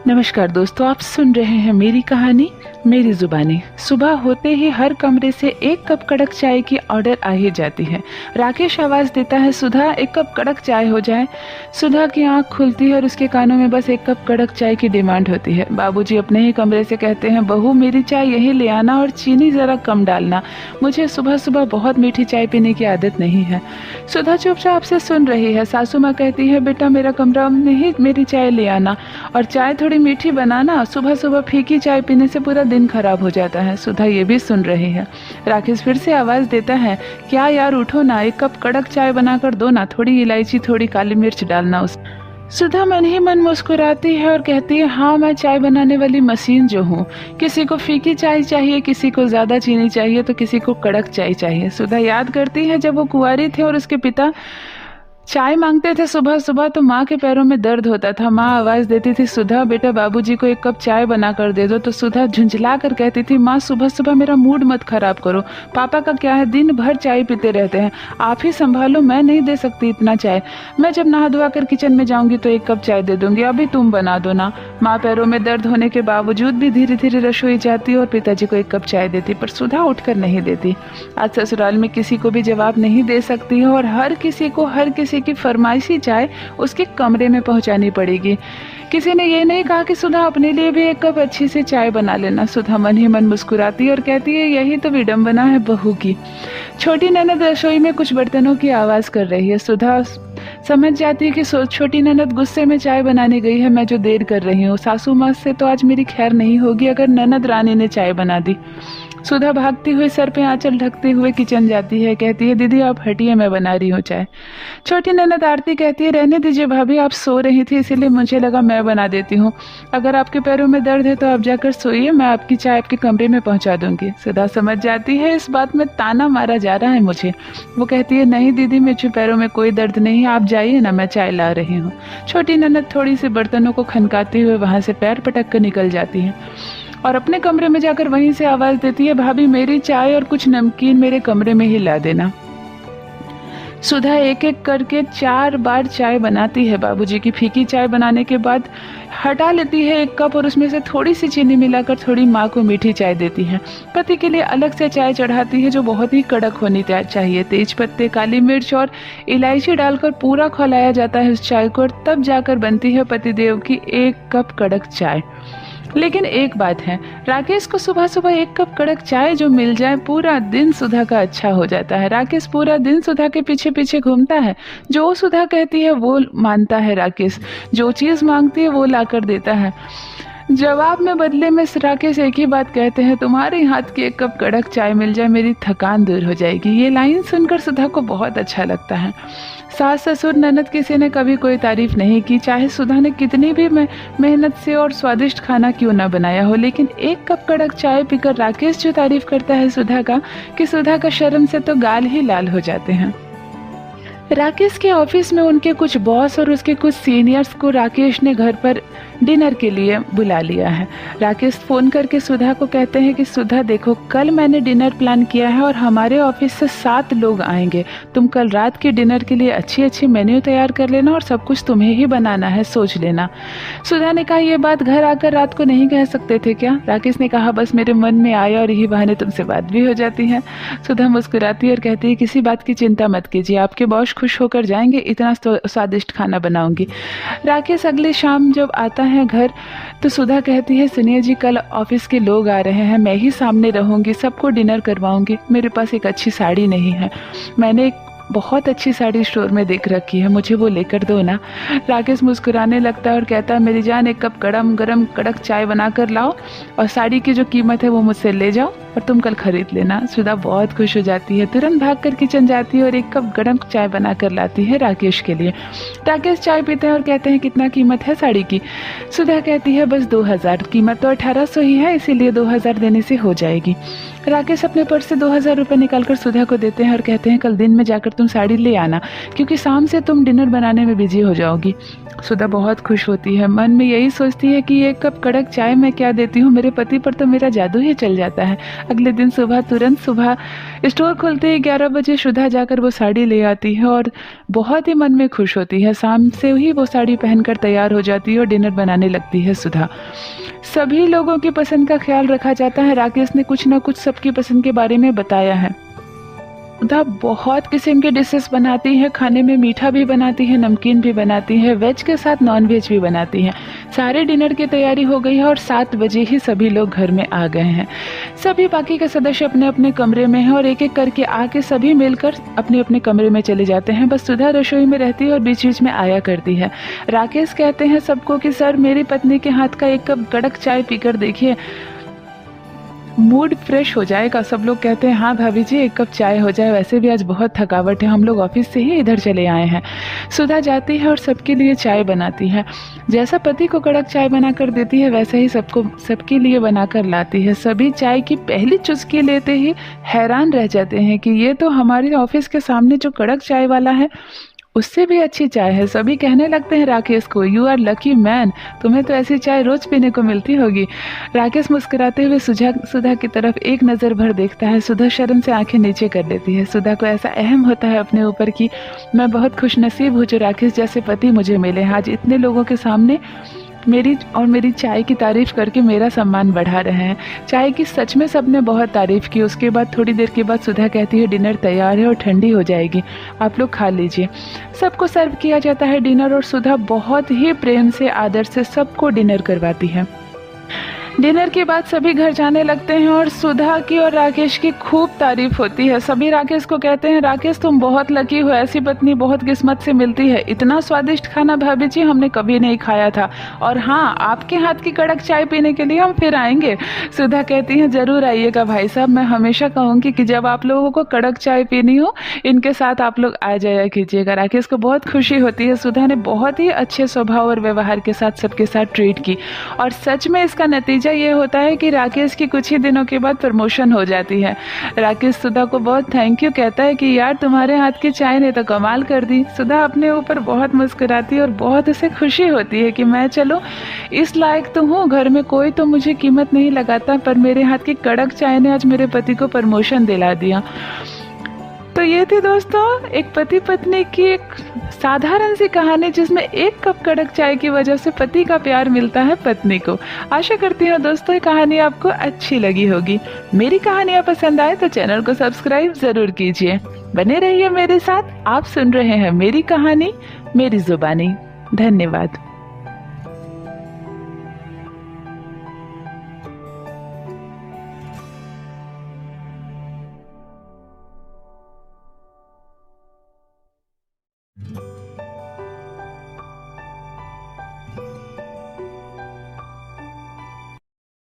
नमस्कार दोस्तों, आप सुन रहे हैं मेरी कहानी मेरी जुबानी। सुबह होते ही हर कमरे से एक कप कड़क चाय की ऑर्डर आ ही जाती है। राकेश आवाज़ देता है, सुधा एक कप कड़क चाय हो जाए। सुधा की आंख खुलती है और उसके कानों में बस एक कप कड़क चाय की डिमांड होती है। बाबूजी अपने ही कमरे से कहते हैं, बहू मेरी चाय यही ले आना और चीनी ज़रा कम डालना, मुझे सुबह सुबह बहुत मीठी चाय पीने की आदत नहीं है। सुधा चुपचाप से सुन रही है। सासू माँ कहती है, बेटा मेरा कमरा में ही मेरी चाय ले आना और चाय थोड़ी मीठी बनाना, सुबह सुबह फीकी चाय पीने से पूरा दिन खराब हो जाता है। सुधा ये भी सुन रही है। राकेश फिर से आवाज़ देता है, क्या यार उठो ना, एक कप कड़क चाय बनाकर दो ना, थोड़ी इलायची थोड़ी काली मिर्च डालना उस। सुधा मन ही मन मुस्कुराती है और कहती है, हाँ मैं चाय बनाने वाली मशीन जो हूँ, किसी को फीकी चाय चाहिए, किसी को ज़्यादा चीनी चाहिए तो किसी को कड़क चाय चाहिए। सुधा याद करती है जब वो कुंवारी थे और उसके पिता चाय मांगते थे सुबह सुबह तो माँ के पैरों में दर्द होता था। माँ आवाज़ देती थी, सुधा बेटा बाबूजी को एक कप चाय बना कर दे दो, तो सुधा झुंझला कर कहती थी, माँ सुबह सुबह मेरा मूड मत खराब करो, पापा का क्या है दिन भर चाय पीते रहते हैं, आप ही संभालो, मैं नहीं दे सकती इतना चाय, मैं जब नहा धोआ कर किचन में जाऊँगी तो एक कप चाय दे दूँगी, अभी तुम बना दो ना। माँ पैरों में दर्द होने के बावजूद भी धीरे धीरे रसोई जाती और पिताजी को एक कप चाय देती, पर सुधा उठकर नहीं देती। आज ससुराल में किसी को भी जवाब नहीं दे सकती है और हर किसी की फरमाइशी चाय उसके कमरे में पहुंचानी पड़ेगी। किसी ने ये नहीं कहा कि सुधा अपने लिए भी एक कप अच्छी सी चाय बना लेना। सुधा मन ही मन मुस्कुराती और कहती है, यही तो विडंबना है बहू की। छोटी ननद रसोई में कुछ बर्तनों की आवाज़ कर रही है। सुधा समझ जाती है कि छोटी ननद गुस्से में चाय बनाने गई है, मैं जो देर कर रही हूँ। सासू माँ से तो आज मेरी खैर नहीं होगी अगर ननद रानी ने चाय बना दी। सुधा भागती हुई सर पे आंचल ढकते हुए किचन जाती है। कहती है, दीदी आप हटिए, मैं बना रही हूँ चाय। छोटी ननद आरती कहती है, रहने दीजिए भाभी, आप सो रही थी इसीलिए मुझे लगा मैं बना देती हूँ, अगर आपके पैरों में दर्द है तो आप जाकर सोइए, मैं आपकी चाय आपके कमरे में पहुँचा दूंगी। सुधा समझ जाती है इस बात में ताना मारा जा रहा है मुझे। वो कहती है, नहीं दीदी मुझे पैरों में कोई दर्द नहीं, आप जाइए ना, मैं चाय ला रही हूँ। छोटी ननद थोड़ी सी बर्तनों को खनकाते हुए वहाँ से पैर पटक कर निकल जाती है और अपने कमरे में जाकर वहीं से आवाज़ देती है, भाभी मेरी चाय और कुछ नमकीन मेरे कमरे में ही ला देना। सुधा एक एक करके 4 बार चाय बनाती है। बाबूजी की फीकी चाय बनाने के बाद हटा लेती है एक कप और उसमें से थोड़ी सी चीनी मिलाकर थोड़ी माँ को मीठी चाय देती है। पति के लिए अलग से चाय चढ़ाती है जो बहुत ही कड़क होनी चाहिए। तेज पत्ते, काली मिर्च और इलायची डालकर पूरा खौलाया जाता है उस चाय को और तब जाकर बनती है पतिदेव की 1 कप कड़क चाय। लेकिन एक बात है, राकेश को सुबह सुबह 1 कप कड़क चाय जो मिल जाए पूरा दिन सुधा का अच्छा हो जाता है। राकेश पूरा दिन सुधा के पीछे पीछे घूमता है, जो सुधा कहती है वो मानता है राकेश, जो चीज़ मांगती है वो ला कर देता है। जवाब में बदले में राकेश एक ही बात कहते हैं, तुम्हारे हाथ की 1 कप कड़क चाय मिल जाए मेरी थकान दूर हो जाएगी। ये लाइन सुनकर सुधा को बहुत अच्छा लगता है। सास ससुर ननद किसी ने कभी कोई तारीफ नहीं की, चाहे सुधा ने कितनी भी मेहनत से और स्वादिष्ट खाना क्यों ना बनाया हो, लेकिन 1 कप कड़क चाय पीकर राकेश जो तारीफ करता है सुधा का, कि सुधा का शर्म से तो गाल ही लाल हो जाते हैं। राकेश के ऑफिस में उनके कुछ बॉस और उसके कुछ सीनियर्स को राकेश ने घर पर डिनर के लिए बुला लिया है। राकेश फ़ोन करके सुधा को कहते हैं कि सुधा देखो, कल मैंने डिनर प्लान किया है और हमारे ऑफिस से 7 लोग आएंगे, तुम कल रात के डिनर के लिए अच्छी अच्छी मेन्यू तैयार कर लेना और सब कुछ तुम्हें ही बनाना है, सोच लेना। सुधा ने कहा, ये बात घर आकर रात को नहीं कह सकते थे क्या? राकेश ने कहा, बस मेरे मन में आया और यही बहाने तुमसे बात भी हो जाती है। सुधा मुस्कुराती है और कहती है, किसी बात की चिंता मत कीजिए, आपके बॉस खुश होकर जाएंगे, इतना स्वादिष्ट खाना बनाऊंगी। राकेश अगले शाम जब आता है घर तो सुधा कहती है, सुनिए जी, कल ऑफिस के लोग आ रहे हैं, मैं ही सामने रहूंगी, सबको डिनर करवाऊंगी, मेरे पास एक अच्छी साड़ी नहीं है, मैंने एक बहुत अच्छी साड़ी स्टोर में देख रखी है, मुझे वो लेकर दो ना। राकेश मुस्कुराने लगता है और कहता है, मेरी जान 1 कप गरम गरम कड़क चाय बना कर लाओ और साड़ी की जो कीमत है वो मुझसे ले जाओ और तुम कल खरीद लेना। सुधा बहुत खुश हो जाती है, तुरंत भागकर किचन जाती है और 1 कप गरम चाय बना कर लाती है राकेश के लिए। राकेश चाय पीते हैं और कहते हैं, कितना कीमत है साड़ी की? सुधा कहती है, बस 2000, कीमत तो 1800 ही है, इसीलिए 2000 देने से हो जाएगी। राकेश अपने पर्स से 2000 रुपये निकालकर सुधा को देते हैं और कहते हैं, कल दिन में जाकर तुम साड़ी ले आना, क्योंकि शाम से तुम डिनर बनाने में बिजी हो जाओगी। सुधा बहुत खुश होती है, मन में यही सोचती है कि 1 कप कड़क चाय मैं क्या देती हूँ, मेरे पति पर तो मेरा जादू ही चल जाता है। अगले दिन तुरंत सुबह स्टोर खुलते ही 11 बजे सुधा जाकर वो साड़ी ले आती है और बहुत ही मन में खुश होती है। शाम से ही वो साड़ी पहनकर तैयार हो जाती है और डिनर बनाने लगती है सुधा। सभी लोगों की पसंद का ख्याल रखा जाता है। राकेश ने कुछ ना कुछ सबकी पसंद के बारे में बताया है। सुधा बहुत किस्म के डिशेस बनाती है, खाने में मीठा भी बनाती है, नमकीन भी बनाती है, वेज के साथ नॉन वेज भी बनाती है। सारे डिनर की तैयारी हो गई है और 7 बजे ही सभी लोग घर में आ गए हैं। सभी बाकी के सदस्य अपने अपने कमरे में हैं और एक एक करके आके सभी मिलकर अपने अपने कमरे में चले जाते हैं। बस सुधा रसोई में रहती है और बीच बीच में आया करती है। राकेश कहते हैं सबको कि सर मेरी पत्नी के हाथ का 1 कप कड़क चाय पीकर देखिए, मूड फ्रेश हो जाएगा। सब लोग कहते हैं हाँ भाभी जी 1 कप चाय हो जाए, वैसे भी आज बहुत थकावट है, हम लोग ऑफिस से ही इधर चले आए हैं। सुधा जाती है और सबके लिए चाय बनाती है। जैसा पति को कड़क चाय बनाकर देती है वैसा ही सबके लिए बनाकर लाती है। सभी चाय की पहली चुस्की लेते ही हैरान रह जाते हैं कि ये तो हमारे ऑफिस के सामने जो कड़क चाय वाला है उससे भी अच्छी चाय है। सभी कहने लगते हैं राकेश को, यू आर लकी मैन, तुम्हें तो ऐसी चाय रोज पीने को मिलती होगी। राकेश मुस्कुराते हुए सुधा की तरफ एक नज़र भर देखता है। सुधा शर्म से आंखें नीचे कर लेती है। सुधा को ऐसा अहम होता है अपने ऊपर कि मैं बहुत खुशनसीब हूँ जो राकेश जैसे पति मुझे मिले हैं। आज इतने लोगों के सामने मेरी चाय की तारीफ़ करके मेरा सम्मान बढ़ा रहे हैं। चाय की सच में सबने बहुत तारीफ़ की। उसके बाद थोड़ी देर के बाद सुधा कहती है डिनर तैयार है और ठंडी हो जाएगी, आप लोग खा लीजिए। सबको सर्व किया जाता है डिनर और सुधा बहुत ही प्रेम से आदर से सबको डिनर करवाती है। डिनर के बाद सभी घर जाने लगते हैं और सुधा की और राकेश की खूब तारीफ होती है। सभी राकेश को कहते हैं राकेश तुम बहुत लकी हो, ऐसी पत्नी बहुत किस्मत से मिलती है। इतना स्वादिष्ट खाना भाभी जी हमने कभी नहीं खाया था, और हाँ आपके हाथ की कड़क चाय पीने के लिए हम फिर आएंगे। सुधा कहती है जरूर आइएगा भाई साहब, मैं हमेशा कहूँगी कि जब आप लोगों को कड़क चाय पीनी हो इनके साथ आप लोग आ जाया कीजिएगा। राकेश को बहुत खुशी होती है। सुधा ने बहुत ही अच्छे स्वभाव और व्यवहार के साथ सबके साथ ट्रीट की और सच में इसका नतीजा ये होता है कि राकेश की कुछ ही दिनों के बाद प्रमोशन हो जाती है। राकेश सुधा को बहुत थैंक यू कहता है कि यार तुम्हारे हाथ की चाय ने तो कमाल कर दी। सुधा अपने ऊपर बहुत मुस्कुराती है और बहुत उसे खुशी होती है कि मैं चलो इस लायक तो हूँ, घर में कोई तो मुझे कीमत नहीं लगाता, पर मेरे हाथ की कड़क चाय ने आज मेरे पति को प्रमोशन दिला दिया। तो ये थी दोस्तों एक पति पत्नी की एक साधारण सी कहानी जिसमें 1 कप कड़क चाय की वजह से पति का प्यार मिलता है पत्नी को। आशा करती हूँ दोस्तों ये कहानी आपको अच्छी लगी होगी। मेरी कहानियाँ पसंद आए तो चैनल को सब्सक्राइब जरूर कीजिए। बने रहिए मेरे साथ। आप सुन रहे हैं मेरी कहानी मेरी जुबानी। धन्यवाद।